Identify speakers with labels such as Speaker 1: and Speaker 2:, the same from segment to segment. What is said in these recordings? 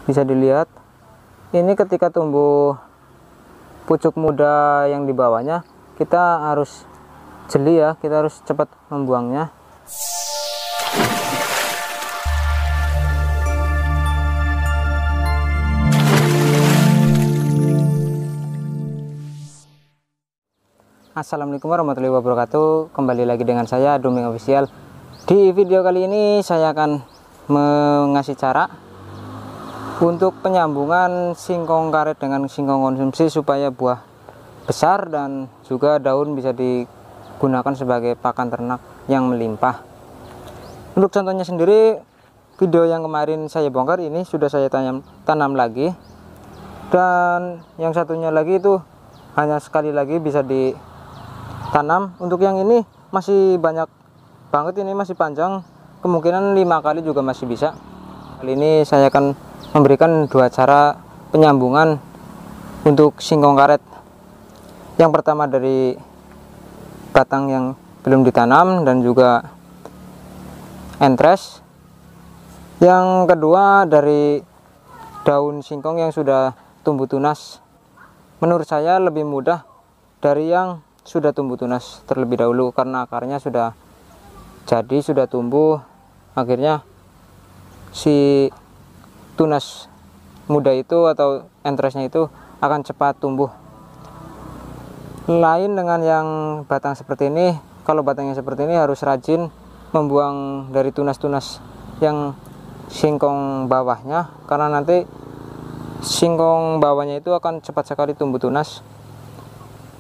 Speaker 1: Bisa dilihat, ini ketika tumbuh pucuk muda yang di bawahnya, kita harus jeli ya, kita harus cepat membuangnya. Assalamualaikum warahmatullahi wabarakatuh. Kembali lagi dengan saya Duming Official. Di video kali ini saya akan mengasih cara untuk penyambungan singkong karet dengan singkong konsumsi supaya buah besar dan juga daun bisa digunakan sebagai pakan ternak yang melimpah. Untuk contohnya sendiri, video yang kemarin saya bongkar ini sudah saya tanam lagi, dan yang satunya lagi itu hanya sekali lagi bisa ditanam. Untuk yang ini masih banyak banget, ini masih panjang, kemungkinan 5 kali juga masih bisa. Kali ini saya akan memberikan 2 cara penyambungan untuk singkong karet. Yang pertama dari batang yang belum ditanam dan juga entres. Yang kedua dari daun singkong yang sudah tumbuh tunas. Menurut saya lebih mudah dari yang sudah tumbuh tunas terlebih dahulu, karena akarnya sudah jadi, sudah tumbuh, akhirnya si tunas muda itu atau entresnya itu akan cepat tumbuh. Lain dengan yang batang seperti ini, kalau batangnya seperti ini harus rajin membuang dari tunas-tunas yang singkong bawahnya, karena nanti singkong bawahnya itu akan cepat sekali tumbuh tunas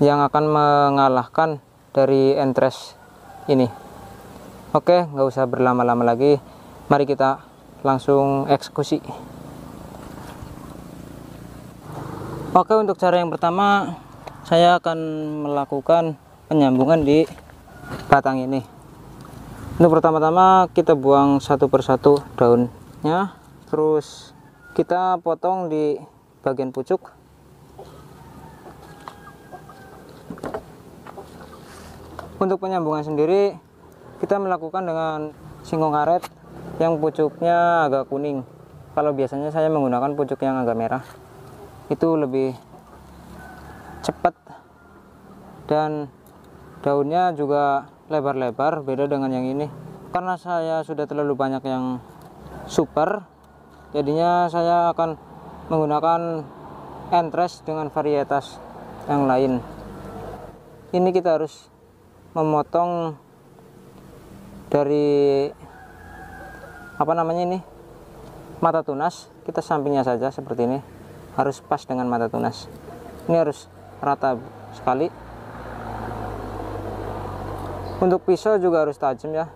Speaker 1: yang akan mengalahkan dari entres ini. Oke, nggak usah berlama-lama lagi, mari kita langsung eksekusi. Oke, untuk cara yang pertama saya akan melakukan penyambungan di batang ini. Untuk pertama-tama kita buang satu persatu daunnya, terus kita potong di bagian pucuk. Untuk penyambungan sendiri kita melakukan dengan singkong karet yang pucuknya agak kuning. Kalau biasanya saya menggunakan pucuk yang agak merah, itu lebih cepat dan daunnya juga lebar-lebar, beda dengan yang ini. Karena saya sudah terlalu banyak yang super, jadinya saya akan menggunakan entres dengan varietas yang lain. Ini kita harus memotong dari mata tunas, kita sampingnya saja seperti ini, harus pas dengan mata tunas. Ini harus rata sekali. Untuk pisau juga harus tajam ya.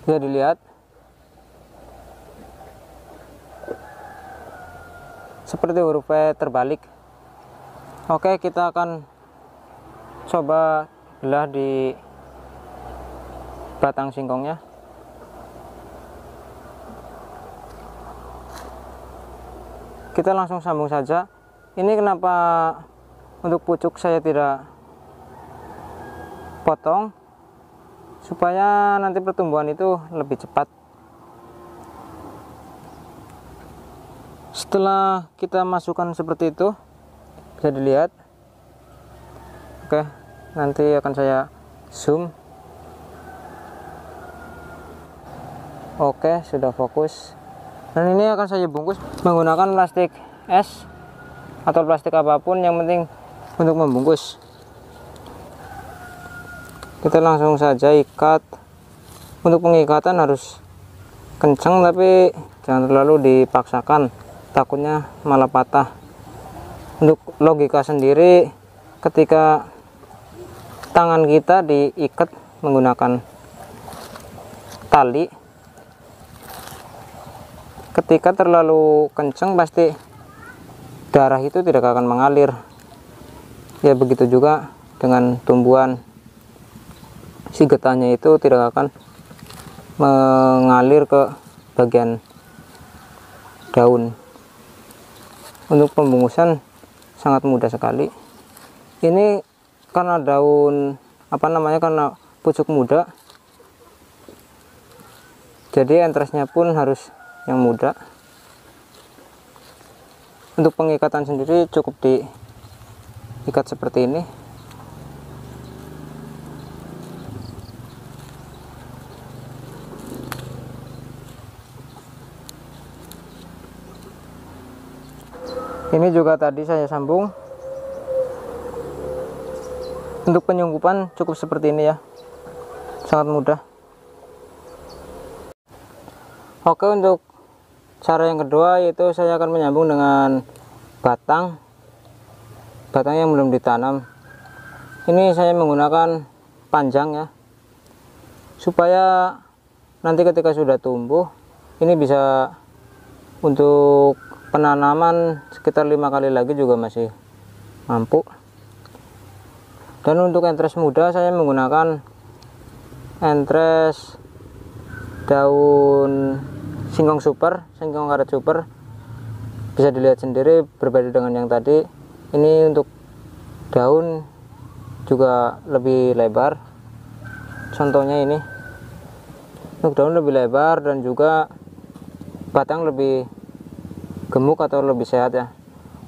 Speaker 1: Bisa dilihat seperti huruf V terbalik. Oke, kita akan coba belah di batang singkongnya. Kita langsung sambung saja. Ini kenapa untuk pucuk saya tidak potong, supaya nanti pertumbuhan itu lebih cepat. Setelah kita masukkan seperti itu, bisa dilihat. Oke, nanti akan saya zoom. Oke, sudah fokus. Dan ini akan saya bungkus menggunakan plastik es atau plastik apapun, yang penting untuk membungkus. Kita langsung saja ikat. Untuk pengikatan harus kencang, tapi jangan terlalu dipaksakan, takutnya malah patah. Untuk logika sendiri, ketika tangan kita diikat menggunakan tali, ketika terlalu kencang pasti darah itu tidak akan mengalir. Ya begitu juga dengan tumbuhan, si getahnya itu tidak akan mengalir ke bagian daun. Untuk pembungkusan sangat mudah sekali. Ini karena daun karena pucuk muda, Jadi entresnya pun harus yang muda. Untuk pengikatan sendiri cukup diikat seperti ini. Ini juga tadi saya sambung. Untuk penyungkupan cukup seperti ini ya, sangat mudah. Oke, untuk cara yang kedua yaitu saya akan menyambung dengan batang yang belum ditanam. Ini saya menggunakan panjang ya, supaya nanti ketika sudah tumbuh ini bisa untuk penanaman sekitar 5 kali lagi juga masih mampu. Dan untuk entres muda saya menggunakan entres daun singkong karet super. Bisa dilihat sendiri berbeda dengan yang tadi. Ini untuk daun juga lebih lebar, contohnya ini untuk daun lebih lebar dan juga batang lebih gemuk atau lebih sehat ya.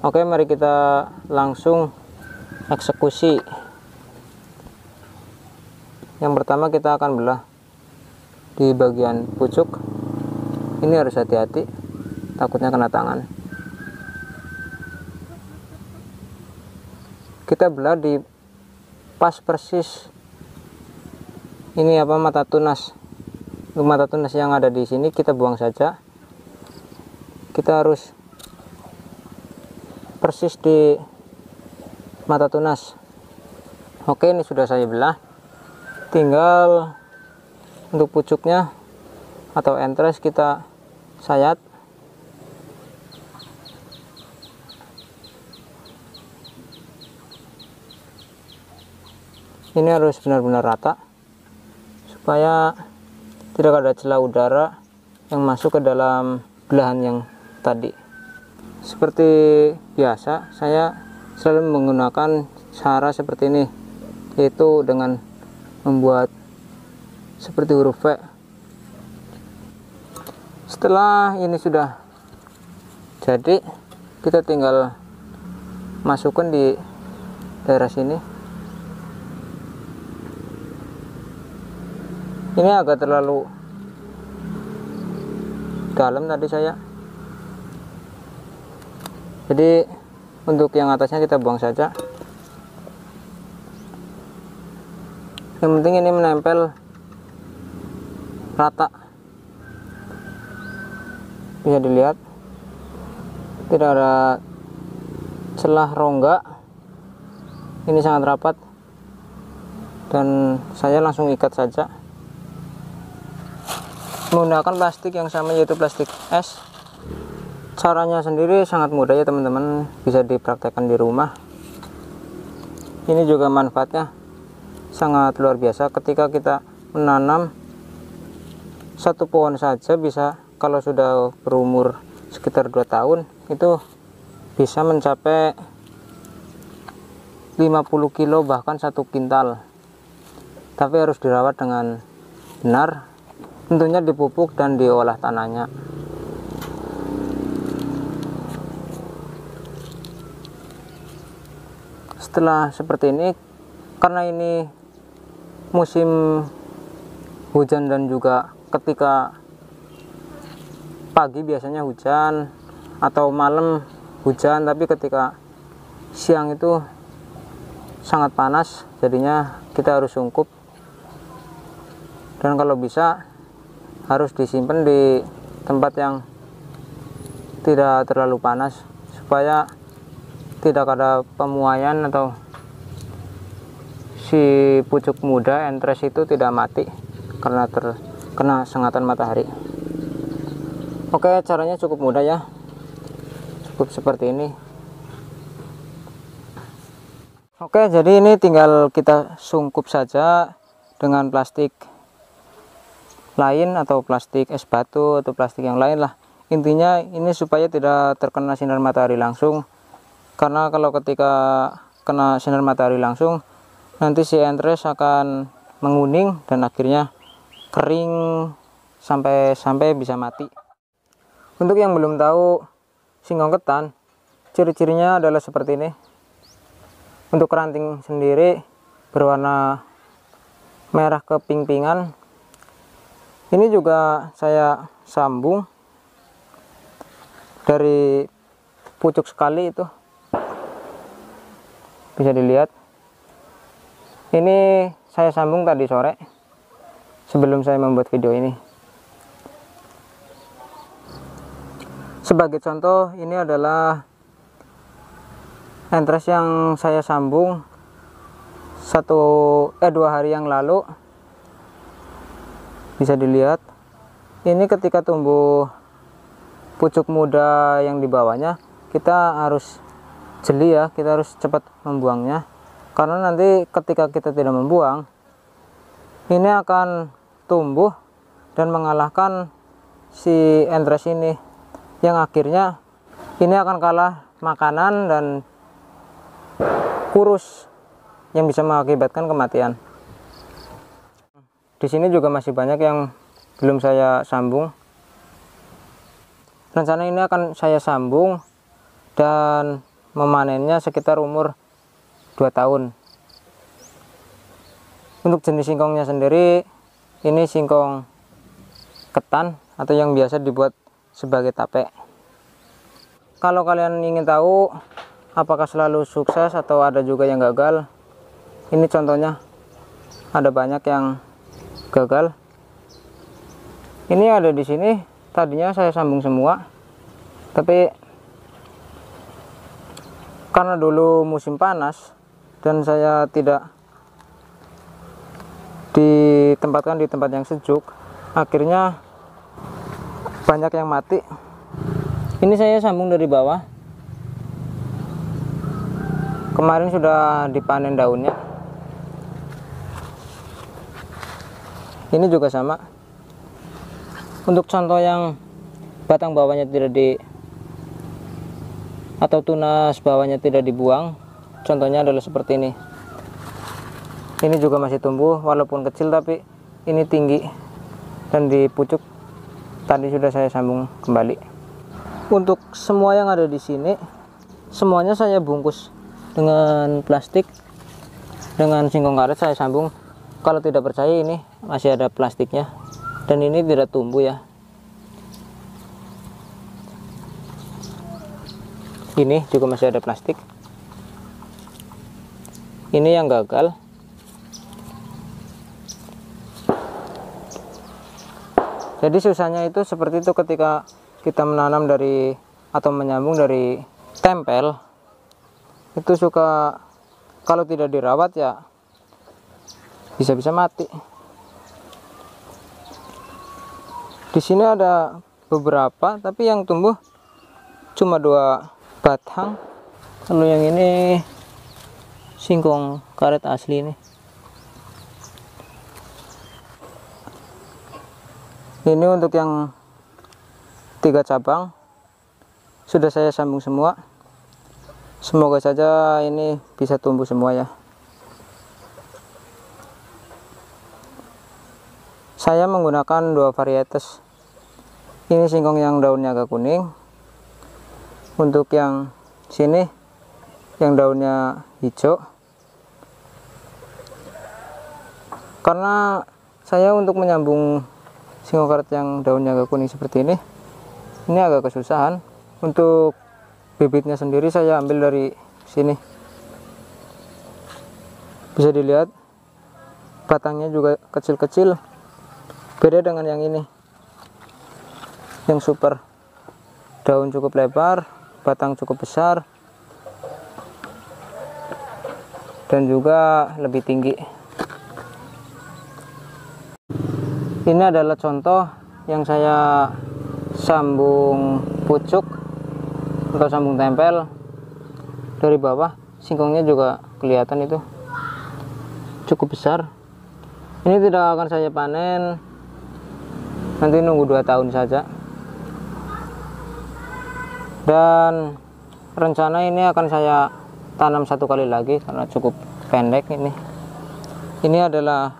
Speaker 1: Oke, mari kita langsung eksekusi. Yang pertama kita akan belah di bagian pucuk. Ini harus hati-hati, takutnya kena tangan. Kita belah di pas persis ini mata tunas. Untuk mata tunas yang ada di sini kita buang saja. Kita harus persis di mata tunas. Oke, ini sudah saya belah. Tinggal untuk pucuknya atau entres kita sayat. Ini harus benar-benar rata supaya tidak ada celah udara yang masuk ke dalam belahan yang tadi. Seperti biasa saya selalu menggunakan cara seperti ini, yaitu dengan membuat seperti huruf V. Setelah ini sudah jadi, kita tinggal masukkan di daerah sini. Ini agak terlalu dalam tadi saya, jadi untuk yang atasnya kita buang saja. Yang penting ini menempel rata, bisa dilihat tidak ada celah rongga. Ini sangat rapat dan saya langsung ikat saja menggunakan plastik yang sama, yaitu plastik es. Caranya sendiri sangat mudah ya teman-teman, bisa dipraktekkan di rumah. Ini juga manfaatnya sangat luar biasa. Ketika kita menanam satu pohon saja bisa, kalau sudah berumur sekitar 2 tahun itu bisa mencapai 50 kilo bahkan 1 kintal. Tapi harus dirawat dengan benar, tentunya dipupuk dan diolah tanahnya. Setelah seperti ini, karena ini musim hujan dan juga ketika pagi biasanya hujan atau malam hujan, tapi ketika siang itu sangat panas, jadinya kita harus sungkup. Dan kalau bisa harus disimpan di tempat yang tidak terlalu panas supaya tidak ada pemuaian atau si pucuk muda entres itu tidak mati karena terkena sengatan matahari. Oke, caranya cukup mudah ya, cukup seperti ini. Oke, jadi ini tinggal kita sungkup saja dengan plastik lain atau plastik es batu atau plastik yang lain lah. Intinya ini supaya tidak terkena sinar matahari langsung, karena kalau ketika kena sinar matahari langsung nanti si entres akan menguning dan akhirnya kering sampai bisa mati. Untuk yang belum tahu singkong ketan, ciri-cirinya adalah seperti ini. Untuk ranting sendiri berwarna merah keping-pingan. Ini juga saya sambung dari pucuk sekali itu, bisa dilihat. Ini saya sambung tadi sore sebelum saya membuat video ini. Sebagai contoh, ini adalah entres yang saya sambung 2 hari yang lalu. Bisa dilihat, ini ketika tumbuh pucuk muda yang di bawahnya, kita harus jeli ya, kita harus cepat membuangnya, karena nanti ketika kita tidak membuang, ini akan tumbuh dan mengalahkan si entres ini, yang akhirnya ini akan kalah makanan dan kurus yang bisa mengakibatkan kematian. Di sini juga masih banyak yang belum saya sambung. Rencana ini akan saya sambung dan memanennya sekitar umur 2 tahun. Untuk jenis singkongnya sendiri, ini singkong ketan atau yang biasa dibuat sebagai tape. Kalau kalian ingin tahu apakah selalu sukses atau ada juga yang gagal, ini contohnya, ada banyak yang gagal. Ini ada di sini, tadinya saya sambung semua, tapi karena dulu musim panas dan saya tidak ditempatkan di tempat yang sejuk, akhirnya banyak yang mati. Ini saya sambung dari bawah, kemarin sudah dipanen daunnya. Ini juga sama. Untuk contoh yang batang bawahnya tidak atau tunas bawahnya tidak dibuang, contohnya adalah seperti ini. Ini juga masih tumbuh walaupun kecil, tapi ini tinggi dan di pucuk tadi sudah saya sambung kembali. Untuk semua yang ada di sini, semuanya saya bungkus dengan plastik, dengan singkong karet saya sambung. Kalau tidak percaya, ini masih ada plastiknya dan ini tidak tumbuh ya. Ini juga masih ada plastik. Ini yang gagal. Jadi susahnya itu seperti itu ketika kita menanam dari atau menyambung dari tempel. Itu suka, kalau tidak dirawat ya bisa-bisa mati. Di sini ada beberapa, tapi yang tumbuh cuma 2 batang. Kalau yang ini singkong karet asli ini. Ini untuk yang 3 cabang sudah saya sambung semua. Semoga saja ini bisa tumbuh semua ya. Saya menggunakan 2 varietas. Ini singkong yang daunnya agak kuning. Untuk yang sini yang daunnya hijau. Karena saya untuk menyambung singkong karet yang daunnya agak kuning seperti ini agak kesusahan. Untuk bibitnya sendiri saya ambil dari sini. Bisa dilihat batangnya juga kecil-kecil, beda dengan yang ini yang super. Daun cukup lebar, batang cukup besar, dan juga lebih tinggi. Ini adalah contoh yang saya sambung pucuk atau sambung tempel dari bawah. Singkongnya juga kelihatan itu cukup besar. Ini tidak akan saya panen, nanti nunggu 2 tahun saja. Dan rencana ini akan saya tanam 1 kali lagi karena cukup pendek ini. Ini adalah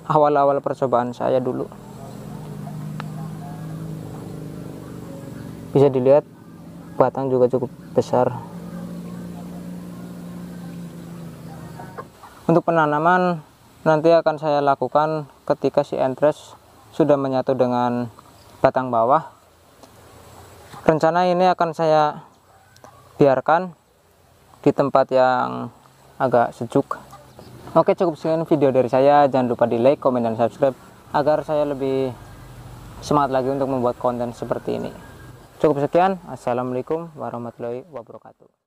Speaker 1: awal-awal percobaan saya dulu. Bisa dilihat batang juga cukup besar. Untuk penanaman nanti akan saya lakukan ketika si entres sudah menyatu dengan batang bawah. Rencana ini akan saya biarkan di tempat yang agak sejuk. Oke, cukup sekian video dari saya. Jangan lupa di like, komen, dan subscribe agar saya lebih semangat lagi untuk membuat konten seperti ini. Cukup sekian. Assalamualaikum warahmatullahi wabarakatuh.